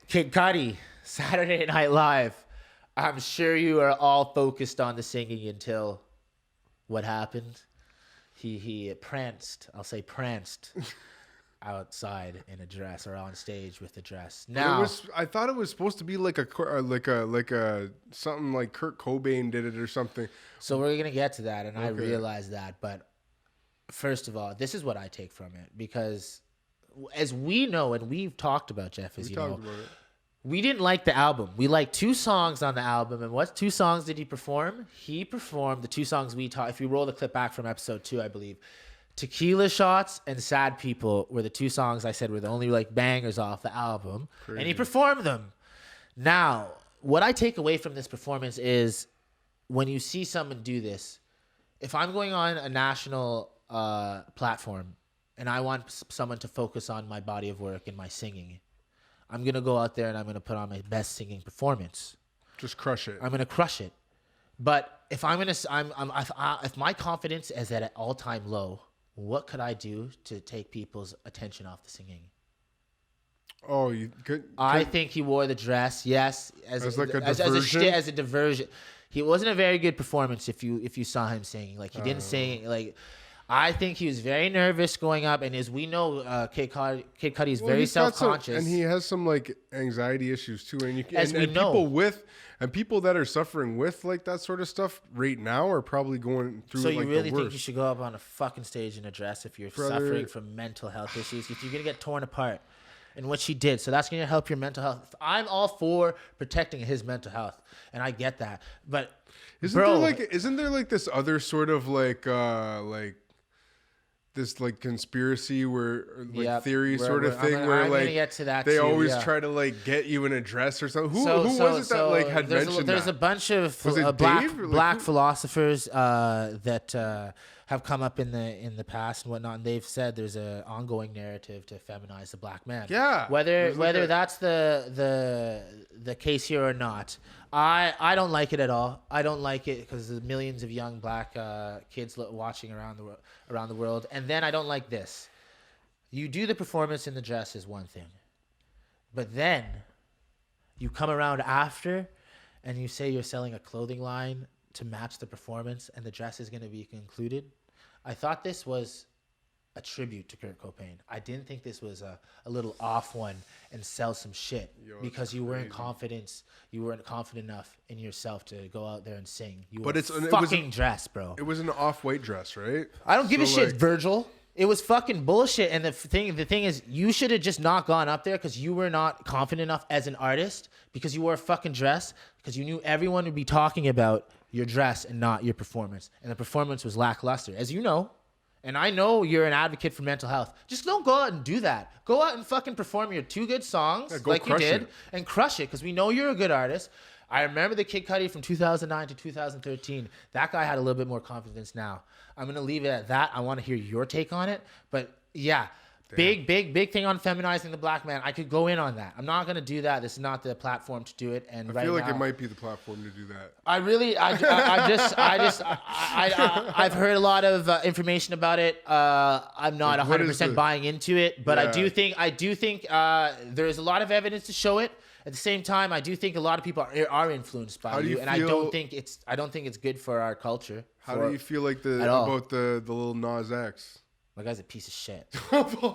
Kid Cudi, Saturday Night Live. I'm sure you are all focused on the singing until what happened. He pranced. I'll say pranced outside in a dress or on stage with a dress. Now I thought it was supposed to be like a something like Kurt Cobain did it or something. So we're gonna get to that, and I realize that. But first of all, this is what I take from it, because as we know and we've talked about, Jeff, as you know, we didn't like the album. We liked 2 songs on the album, and what 2 songs did he perform? He performed the 2 songs we taught. If you roll the clip back from episode 2, I believe, Tequila Shots and Sad People were the 2 songs I said were the only like bangers off the album. Crazy. And he performed them. Now, what I take away from this performance is when you see someone do this, if I'm going on a national platform and I want someone to focus on my body of work and my singing, I'm going to go out there and I'm going to put on my best singing performance. Just crush it. I'm going to crush it. But if if my confidence is at an all-time low, what could I do to take people's attention off the singing? Oh, you could. I think he wore the dress, yes, as a diversion. He wasn't a very good performance if you saw him singing. Like, he didn't sing like. I think he was very nervous going up, and as we know, Kid Cudi is very self-conscious, and he has some like anxiety issues too. And people that are suffering with like that sort of stuff right now are probably going through. So you really think you should go up on a fucking stage in a dress if you're suffering from mental health issues? If you're gonna get torn apart, and what she did, so that's gonna help your mental health. I'm all for protecting his mental health, and I get that, but isn't there like this other sort of like this like conspiracy where theory sort of thing where like they always try to like get you in a dress or something. Who was it that like had mentioned that? There's a bunch of black philosophers that have come up in the past and whatnot, and they've said there's an ongoing narrative to feminize the black man. Yeah. Whether that's the case here or not, I don't like it at all. I don't like it because there's millions of young black kids watching around the world. And then I don't like this. You do the performance in the dress is one thing, but then you come around after and you say you're selling a clothing line to match the performance and the dress is going to be included. I thought this was a tribute to Kurt Cobain. I didn't think this was a little off one and sell some shit because you weren't confident enough in yourself to go out there and sing. It was a dress, bro. It was an off-white dress, right? I don't give a shit, Virgil. It was fucking bullshit. And the thing is, you should have just not gone up there because you were not confident enough as an artist because you wore a fucking dress because you knew everyone would be talking about your dress and not your performance. And the performance was lackluster, as you know. And I know you're an advocate for mental health. Just don't go out and do that. Go out and fucking perform your 2 good songs like you did and crush it because we know you're a good artist. I remember the Kid Cudi from 2009 to 2013. That guy had a little bit more confidence now. I'm going to leave it at that. I want to hear your take on it. But yeah, big thing on feminizing the black man. I could go in on that. I'm not going to do that. This is not the platform to do it. And I feel like it might be the platform to do that. I've heard a lot of information about it. I'm not 100% buying into it, but I do think there's a lot of evidence to show it. At the same time, I do think a lot of people are influenced by you, and I don't think it's good for our culture. How do you feel like about the Lil Nas X? My guy's a piece of shit. The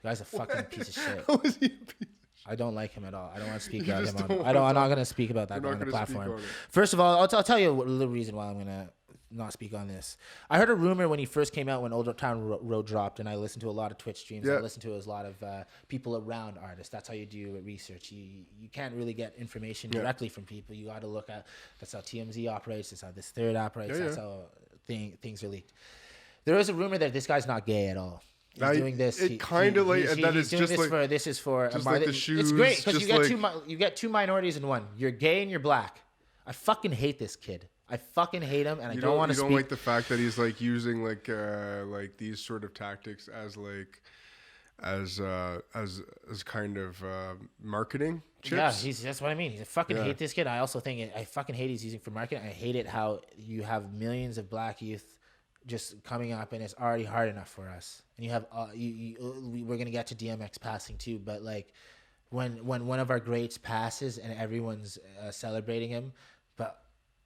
guy's a fucking piece of shit. How is he a piece of shit? I don't like him at all. I don't want to speak about him. I'm not going to speak about that guy on the platform. First of all, I'll tell you the reason why I'm going to not speak on this. I heard a rumor when he first came out when Old Town Road dropped, and I listened to a lot of Twitch streams. I listened to a lot of people around artists. That's how you do research. You can't really get information directly from people. You got to look at that's how TMZ operates. That's how this third operates. That's how things are leaked. There is a rumor that this guy's not gay at all. He's doing this. It kind of like that is just like this is for just like the shoes. It's great because you get two minorities in one. You're gay and you're black. I fucking hate this kid. I fucking hate him, and I don't want to speak. You don't like the fact that he's like using like these sort of tactics as kind of marketing chips. Yeah, that's what I mean. I fucking hate this kid. I also think I fucking hate he's using for marketing. I hate it how you have millions of black youth just coming up, and it's already hard enough for us. And you have we're gonna get to DMX passing too, but like when one of our greats passes and everyone's celebrating him, but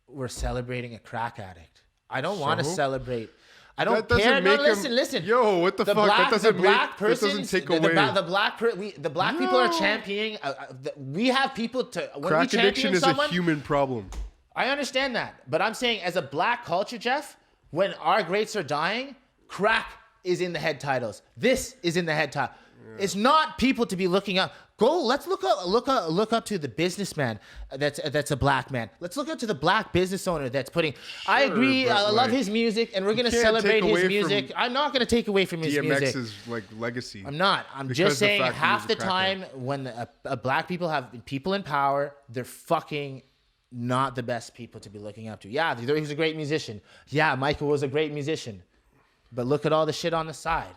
we're celebrating a crack addict. I don't want to celebrate. I don't care. No, listen. Yo, what the fuck? That doesn't take away. The black people are championing. We have people to. When crack we addiction is someone, a human problem. I understand that, but I'm saying as a black culture, Jeff, when our greats are dying, crack is in the head titles. This is in the head title. Yeah. It's not people to be looking up. Let's look up to the businessman that's a black man. Let's look up to the black business owner that's putting. Sure, I agree. I love his music, and we're gonna celebrate his music. I'm not gonna take away from his music. DMX's like legacy. I'm not. I'm just saying half the time when black people have people in power, they're fucking not the best people to be looking up to. Yeah, he was a great musician. Yeah, Michael was a great musician, but look at all the shit on the side.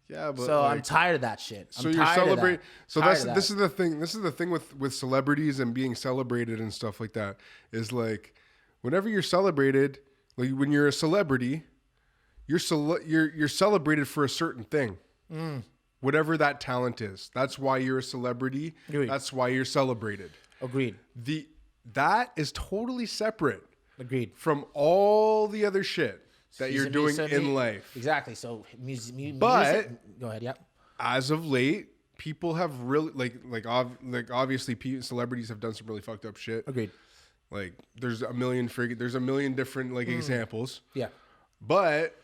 Yeah, but so I'm tired of that shit. So you're celebrating. So this is the thing. This is the thing with celebrities and being celebrated and stuff like that. Is like, whenever you're celebrated, like when you're a celebrity, you're celebrated for a certain thing, whatever that talent is. That's why you're a celebrity. Agreed. That's why you're celebrated. Agreed. That is totally separate. Agreed. From all the other shit that you're doing in life. Exactly. So music. Go ahead. Yep. As of late, people have really obviously celebrities have done some really fucked up shit. Agreed. Like there's a million different examples. Yeah. But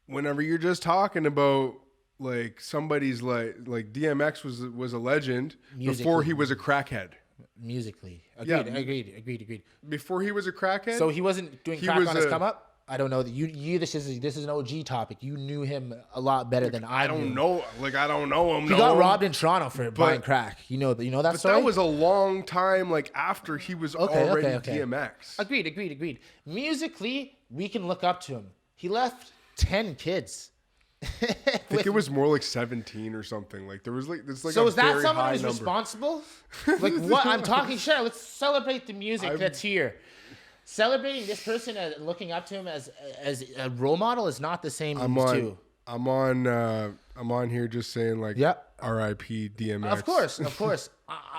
whenever you're just talking about like somebody's like DMX was a legend before he was a crackhead. Musically. Agreed. Before he was a crackhead? So he wasn't doing crack on his come up? I don't know that you. This is an OG topic. You knew him a lot better than I don't know. Like I don't know him. He got robbed in Toronto for buying crack. You know that story. That was a long time. Like after he was already DMX. Agreed. Musically, we can look up to him. He left 10 kids. I think it was more like 17 or something. Like there was like this like. So is that someone who's responsible? Like what I'm talking shit. Let's celebrate the music that's here. Celebrating this person and looking up to him as a role model is not the same as two. I'm on here just saying like, R.I.P. DMX. Of course.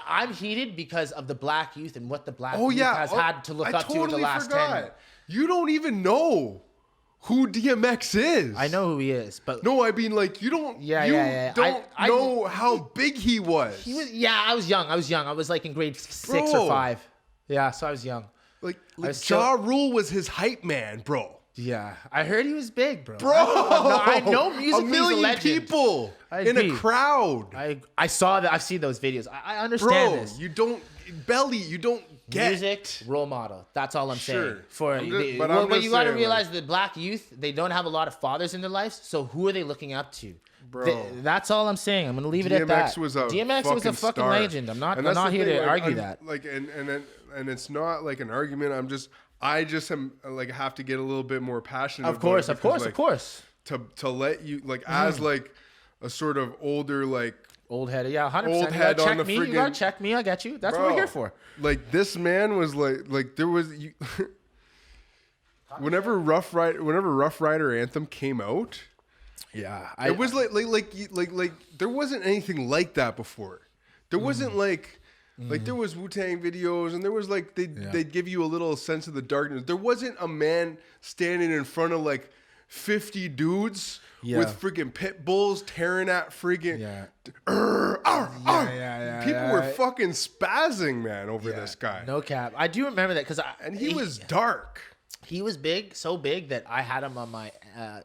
I'm heated because of the black youth and what the black youth has had to look up to in the last 10 years. You don't even know who DMX is. I know who he is, but no, I mean like you don't. Yeah. Don't know how big he was. I was young. I was like in grade 6 or 5. Yeah, so I was young. Like Ja Rule was his hype man, bro. Yeah, I heard he was big, bro. I know musically 1 million people in a crowd. I saw that. I've seen those videos. I understand this. You don't get music role model. That's all I'm saying. But you got to realize the black youth, they don't have a lot of fathers in their lives. So who are they looking up to? Bro, that's all I'm saying. I'm gonna leave it at that. DMX was a fucking legend. I'm not here to argue that. Like and it's not like an argument. I just am like have to get a little bit more passionate. Of course. To let you like as like a sort of older like old head. Yeah, 100%. Old head on the friggin'. You gotta check me. I get you. That's what we're here for. Like this man was like there was. Whenever Rough Rider Anthem came out. Yeah, it was like there wasn't anything like that before. There wasn't like there was Wu-Tang videos and there was like they'd give you a little sense of the darkness. There wasn't a man standing in front of like 50 dudes with freaking pit bulls tearing at freaking people were fucking spazzing, man, over this guy. No cap. I do remember that because he was dark. He was big, so big that I had him on my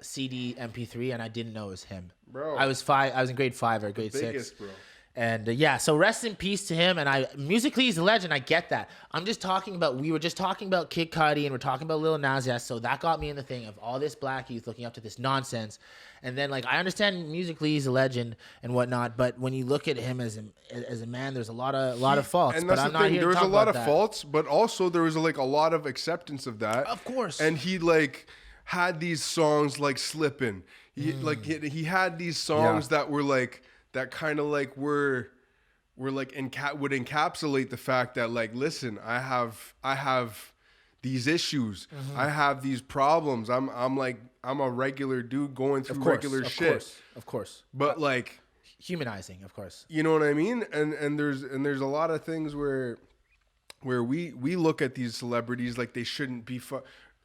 CD MP3 and I didn't know it was him. Bro, I was in grade 5 or grade 6. Bro. And so rest in peace to him. And musically he's a legend. I get that. I'm just talking about, we were just talking about Kid Cudi and we're talking about Lil Nas. So that got me in the thing of all this black youth looking up to this nonsense. And then like, I understand musically he's a legend and whatnot, but when you look at him as a man, there's a lot of faults. And that's but I'm the not thing. here There to was talk a lot about of that. faults, but also there was like a lot of acceptance of that. Of course. And he like had these songs like Slippin'. He had these songs that were like, that kind of like were like would encapsulate the fact that like, listen, I have these issues. I have these problems. I'm a regular dude going through regular shit. Of course. But like humanizing, of course. You know what I mean? And there's a lot of things where we look at these celebrities like they shouldn't be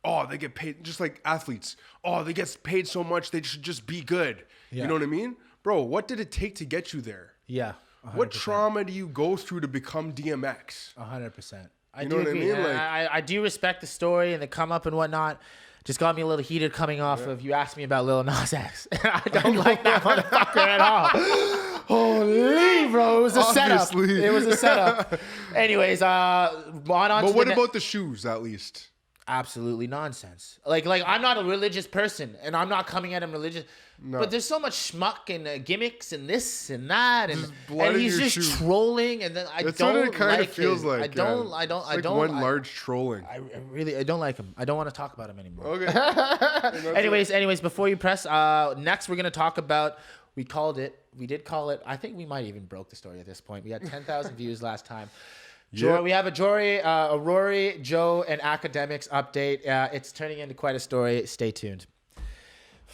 oh, they get paid just like athletes. Oh, they get paid so much they should just be good. Yeah. You know what I mean? Bro, what did it take to get you there? Yeah. 100%. What trauma do you go through to become DMX? 100%. I do agree. Like, I do respect the story and the come up and whatnot. Just got me a little heated coming off of you asked me about Lil Nas X. I don't like that motherfucker at all. Holy, bro. It was a setup. It was a setup. Anyways, on But what about the shoes, at least? Absolutely nonsense. Like I'm not a religious person, and I'm not coming at him religious. No. But there's so much schmuck and gimmicks and this and that, and he's just trolling. And then That's what it kind of feels like. I don't. One large trolling. I don't like him. I don't want to talk about him anymore. Okay. anyways, before you press, next we're gonna talk about. We did call it. I think we might even broke the story at this point. We had 10,000 views last time. Yep. We have a Rory, Joe, and Academics update. It's turning into quite a story. Stay tuned.